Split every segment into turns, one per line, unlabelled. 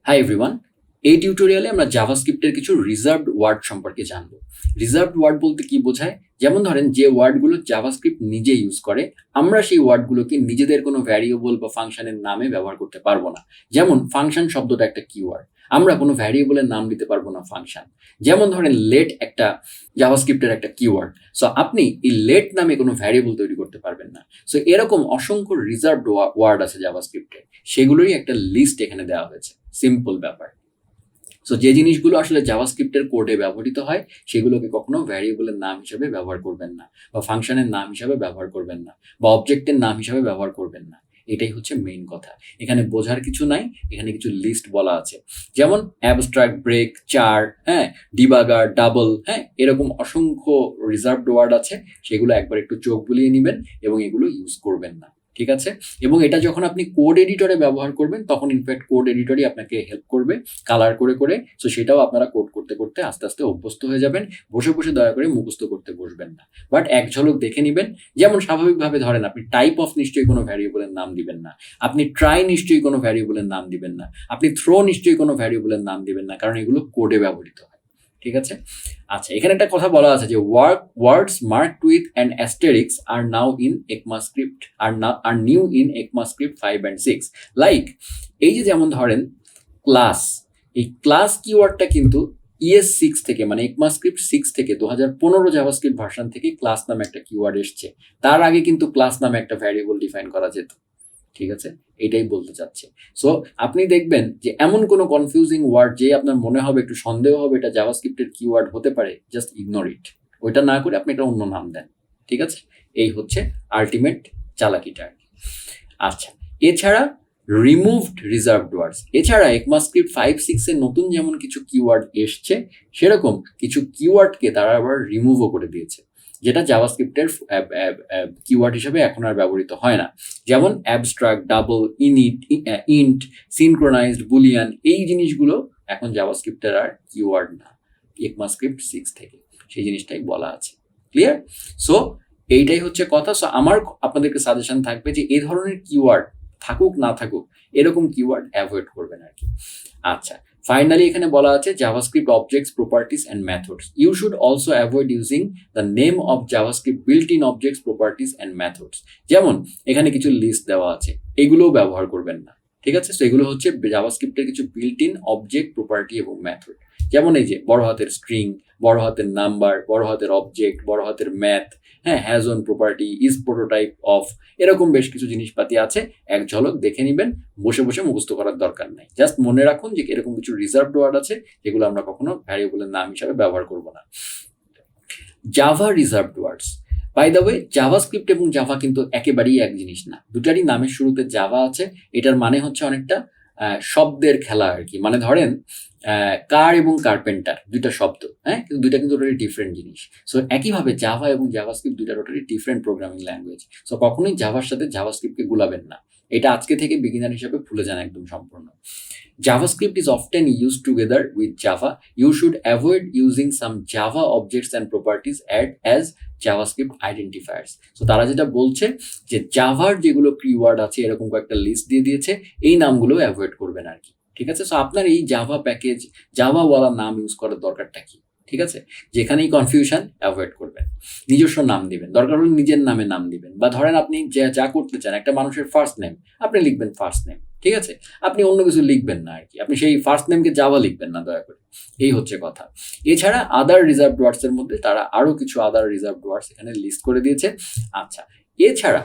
Hi everyone, এই টিউটোরিয়ালে আমরা জাভাস্ক্রিপ্টের কিছু রিজার্ভড ওয়ার্ড সম্পর্কে জানব। রিজার্ভড ওয়ার্ড বলতে কি বোঝায়? যেমন ধরেন যে ওয়ার্ডগুলো জাভাস্ক্রিপ্ট নিজে ইউজ করে, আমরা সেই ওয়ার্ডগুলোকে নিজেদের কোনো ভ্যারিয়েবল বা ফাংশনের নামে ব্যবহার করতে পারবো না। যেমন ফাংশন শব্দটা একটা কিওয়ার্ড, আমরা কোনো ভ্যারিয়েবলের নাম দিতে পারবো না ফাংশন। যেমন ধরেন লেট একটা জাভাস্ক্রিপ্টের একটা কিওয়ার্ড, সো আপনি এই লেট নামে কোনো ভ্যারিয়েবল তৈরি করতে পারবেন না। সো এরকম অসংখ্য রিজার্ভড ওয়ার্ড আছে জাভাস্ক্রিপ্টে, সেগুলোরই একটা লিস্ট এখানে দেওয়া হয়েছে। সিম্পল ব্যাপার। সো যে জিনিসগুলো আসলে জাভাস্ক্রিপ্টের কোডে ব্যবহৃত হয় সেগুলোকে কখনো ভ্যারিয়েবলের নাম হিসেবে ব্যবহার করবেন না, বা ফাংশনের নাম হিসেবে ব্যবহার করবেন না, বা অবজেক্টের নাম হিসেবে ব্যবহার করবেন না। এটাই হচ্ছে মেইন কথা। এখানে বোঝার কিছু নাই, এখানে কিছু লিস্ট বলা আছে। যেমন অ্যাবস্ট্রাক্ট, ব্রেক, চার, ডিবাগার, ডাবল, এরকম অসংখ্য রিজার্ভড ওয়ার্ড আছে। সেগুলো একবার একটু চোখ বুলিয়ে নেবেন এবং এগুলো ইউজ করবেন না, ঠিক আছে? এবং এটা যখন আপনি কোড এডিটরে ব্যবহার করবেন তখন ইনফ্যাক্ট কোড এডিটরই আপনাকে হেল্প করবে কালার করে করে। সো সেটাও আপনারা কোড করতে করতে আস্তে আস্তে অভ্যস্ত হয়ে যাবেন। বসে বসে দয়া করে মুখস্থ করতে বসবেন না, বাট এক ঝলক দেখে নেবেন। যেমন স্বাভাবিকভাবে ধরেন আপনি টাইপ অফ নিশ্চয়ই কোনো ভ্যারিয়েবলের নাম দিবেন না, আপনি ট্রাই নিশ্চয়ই কোনো ভ্যারিয়েবলের নাম দিবেন না, আপনি থ্রো নিশ্চয়ই কোনো ভ্যারিয়েবলের নাম দিবেন না, কারণ এগুলো কোডে ব্যবহৃত হয়, ঠিক আছে? আচ্ছা, এখানে একটা কথা বলা আছে যে words marked with an asterisk are now in ECMAScript are new in ECMAScript 5 and 6। Like এই যে যেমন ধরেন ক্লাস, এই ক্লাস কিওয়ার্ডটা কিন্তু ES6 থেকে, মানে ECMAScript 6 থেকে 2015 জাভাস্ক্রিপ্ট ভার্সন থেকে ক্লাস নামে একটা কিওয়ার্ড এসছে। তার আগে কিন্তু ক্লাস নামে একটা ভ্যারিয়েবল ডিফাইন করা যেত, ঠিক আছে? এটাই বলতে চাচ্ছে। সো আপনি দেখবেন যে এমন কোনো কনফিউজিং ওয়ার্ড যে আপনার মনে হবে, একটু সন্দেহ হবে এটা জাভাস্ক্রিপ্টের কিওয়ার্ড হতে পারে, জাস্ট ইগনোর ইট। ওইটা না করে আপনি একটা অন্য নাম দেন, ঠিক আছে? এই হচ্ছে আলটিমেট চালাকিটা। আচ্ছা, এছাড়া রিমুভড রিজার্ভড ওয়ার্ডস, এছাড়া ECMAScript 5-6 এর নতুন যেমন কিছু কিওয়ার্ড এসছে, সেরকম কিছু কিওয়ার্ডকে তারা আবার রিমুভও করে দিয়েছে, যেটা জাভাস্ক্রিপ্টের কিওয়ার্ড হিসেবে এখন আর ব্যবহৃত হয় না। যেমন abstract, double, int, synchronised, Boolean, এই জিনিসগুলো এখন জাভাস্ক্রিপ্টের আর কিওয়ার্ড না, ECMAScript 6 থেকে সেই জিনিসটাই বলা আছে। ক্লিয়ার? সো এইটাই হচ্ছে কথা। সো আমার আপনাদেরকে সাজেশন থাকবে যে এই ধরনের কিওয়ার্ড থাকুক না থাকুক, এরকম কিওয়ার্ড অ্যাভয়েড করবেন আর কি। আচ্ছা, ফাইনালি এখানে বলা আছে JavaScript objects, properties and methods. You should also avoid using the name of JavaScript built in objects, properties and methods. যেমন এখানে কিছু লিস্ট দেওয়া আছে, এগুলোও ব্যবহার করবেন না, ঠিক আছে? তো এগুলো হচ্ছে জাভাস্ক্রিপ্টের কিছু বিল্ট ইন অবজেক্ট, প্রপার্টি এবং মেথড। যেমন এই যে বড় হাতের স্ট্রিং, বড় হাতের নাম্বার, বড় হাতের অবজেক্ট, বড় হাতের math, has on property, is prototype of, এরকম বেশ কিছু জিনিসপাতি আছে। এক ঝলক দেখে নেবেন, বসে বসে মুখস্থ করার দরকার নাই। জাস্ট মনে রাখুন যে এরকম কিছু রিজার্ভড ওয়ার্ড আছে যেগুলো আমরা কখনো ভ্যারিয়েবলের নাম হিসাবে ব্যবহার করব না। Java reserved words, by the way JavaScript এবং জাভা কিন্তু একেবারেই এক জিনিস না। দুটারই নামের শুরুতে জাভা আছে। এটার মানে হচ্ছে অনেকটা শব্দের খেলা আর কি। মানে ধরেন কার এবং কার্পেন্টার দুইটা শব্দ, কিন্তু দুইটা কিন্তু টোটালি ডিফারেন্ট জিনিস। সো একইভাবে জাভা এবং জাভাস্ক্রিপ্ট দুইটা totally different programming language. So কখনোই জাভার সাথে জাভাস্ক্রিপ্টকে গুলাবেন না, এটা আজকে থেকে বিগিনার হিসাবে ভুলে যান একদম সম্পূর্ণ। JavaScript is often used together with Java. You should avoid using some Java objects and properties as JavaScript identifiers. So তারা যেটা বলছে যে জাভার যেগুলো কিওয়ার্ড আছে এরকম কয়েকটা লিস্ট দিয়ে দিয়েছে, এই নামগুলো অ্যাভয়েড করবেন আর কি, ঠিক আছে? সো আপনার এই জাভা প্যাকেজ, জাভাওয়ালা নাম ইউজ করার দরকারটা কি, ঠিক আছে? যেখানেই কনফিউশন অ্যাভয়েড করবেন, নিজস্ব নাম দিবেন, দরকার হলে নিজের নামে নাম দিবেন। বা ধরেন আপনি যা করতে চান, একটা মানুষের ফার্স্ট নেম, আপনি লিখবেন ফার্স্ট নেম, ঠিক আছে? আপনি অন্য কিছু লিখবেন না আর কি, আপনি সেই ফার্স্ট নেমকে জাভা লিখবেন না দয়া করে, এই হচ্ছে কথা। এছাড়া আদার রিজার্ভড ওয়ার্ডস এর মধ্যে তারা আরো কিছু আদার রিজার্ভড ওয়ার্ডস এখানে লিস্ট করে দিয়েছে। আচ্ছা, এছাড়া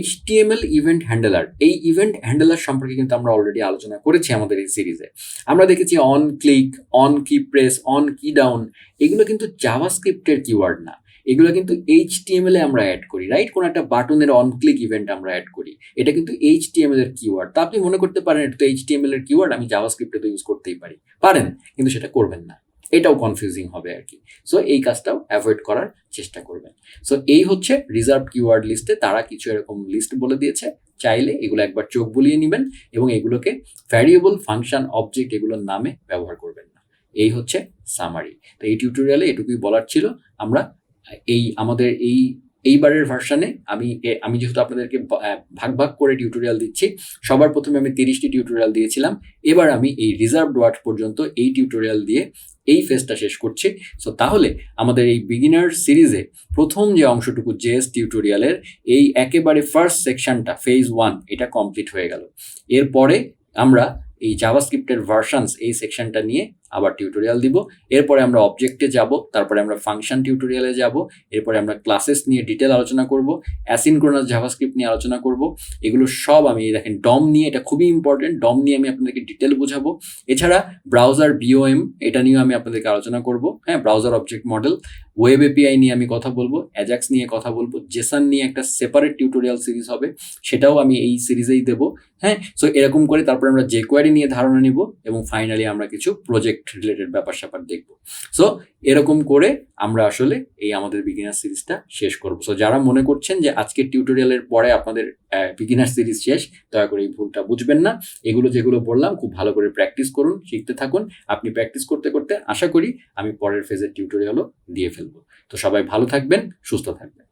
HTML ইভেন্ট হ্যান্ডলার, এই ইভেন্ট হ্যান্ডলার সম্পর্কে কিন্তু আমরা অলরেডি আলোচনা করেছি আমাদের এই সিরিজে। আমরা দেখেছি অন ক্লিক, অন কি প্রেস, অন কি ডাউন, এগুলো কিন্তু জাভাস্ক্রিপ্টের কিওয়ার্ড না, এগুলো কিন্তু HTML এ আমরা অ্যাড করি, রাইট? কোন একটা বাটনের অন ক্লিক ইভেন্ট আমরা অ্যাড করি, এটা কিন্তু HTML এর কিওয়ার্ড। তা আপনি মনে করতে পারেন এটা তো HTML এর কিওয়ার্ড, আমি জাভাস্ক্রিপ্টে তো ইউজ করতেই পারেন, কিন্তু সেটা করবেন না, এটাও কনফিউজিং হবে আর কি। সো এই কাজটাও অ্যাভয়েড করার চেষ্টা করবেন। সো এই হচ্ছে রিজার্ভ কিওয়ার্ড লিস্টে তারা কিছু এরকম লিস্ট বলে দিয়েছে। চাইলে এগুলো একবার চোখ বুলিয়ে নেবেন এবং এগুলোকে ভ্যারিয়েবল, ফাংশন, অবজেক্ট এগুলোর নামে ব্যবহার করবেন না। এই হচ্ছে সামারি। তো এই টিউটোরিয়ালে এটুকুই বলার ছিল। আমরা আমাদের এই এইবারের ভার্সানে আমি যেহেতু আপনাদেরকে ভাগ ভাগ করে টিউটোরিয়াল দিচ্ছি, সবার প্রথমে আমি 30টি টিউটোরিয়াল দিয়েছিলাম, এবার আমি এই রিজার্ভড ওয়ার্ড পর্যন্ত এই টিউটোরিয়াল দিয়ে এই ফেজটা শেষ করছি। সো তাহলে আমাদের এই বিগিনার সিরিজে প্রথম যে অংশটুকু জেএস টিউটোরিয়ালের এই একেবারে ফার্স্ট সেকশনটা ফেজ 1 এটা কমপ্লিট হয়ে গেল। এরপরে আমরা এই জাভাস্ক্রিপ্টের ভার্সনস এই সেকশনটা নিয়ে আবার টিউটোরিয়াল দিব। এরপরে আমরা অবজেক্টে যাব, তারপরে আমরা ফাংশন টিউটোরিয়ালে যাব, এরপরে আমরা ক্লাসেস নিয়ে ডিটেল আলোচনা করব, অ্যাসিনক্রোনাস জাভাস্ক্রিপ্ট নিয়ে আলোচনা করব। এগুলো সব আমি দেখেন ডম নিয়ে, এটা খুবই ইম্পর্টেন্ট, ডম নিয়ে আমি আপনাদেরকে ডিটেল বোঝাবো। এছাড়া ব্রাউজার বিওএম এটা নিয়েও আমি আপনাদেরকে আলোচনা করব, হ্যাঁ, browser object model, web API নিয়ে আমি কথা বলবো, অ্যাজাক্স নিয়ে কথা বলবো, জেসন নিয়ে একটা সেপারেট টিউটোরিয়াল সিরিজ হবে, সেটাও আমি এই সিরিজেই দেবো, হ্যাঁ। সো এরকম করে তারপরে আমরা jQuery নিয়ে ধারণা নিব এবং ফাইনালি আমরা কিছু প্রজেক্ট রিলেটেড ব্যাপার স্যাপার দেখবো। সো এরকম করে আমরা আসলে এই আমাদের বিগিনার সিরিজটা শেষ করবো। সো যারা মনে করছেন যে আজকের টিউটোরিয়ালের পরে আপনাদের বিগিনার সিরিজ শেষ, দয়া করে এই ভুলটা বুঝবেন না। এগুলো যেগুলো বললাম খুব ভালো করে প্র্যাকটিস করুন, শিখতে থাকুন। আপনি প্র্যাকটিস করতে করতে আশা করি আমি পরের ফেজের টিউটোরিয়ালও দিয়ে ফেলবো। তো সবাই ভালো থাকবেন, সুস্থ থাকবেন।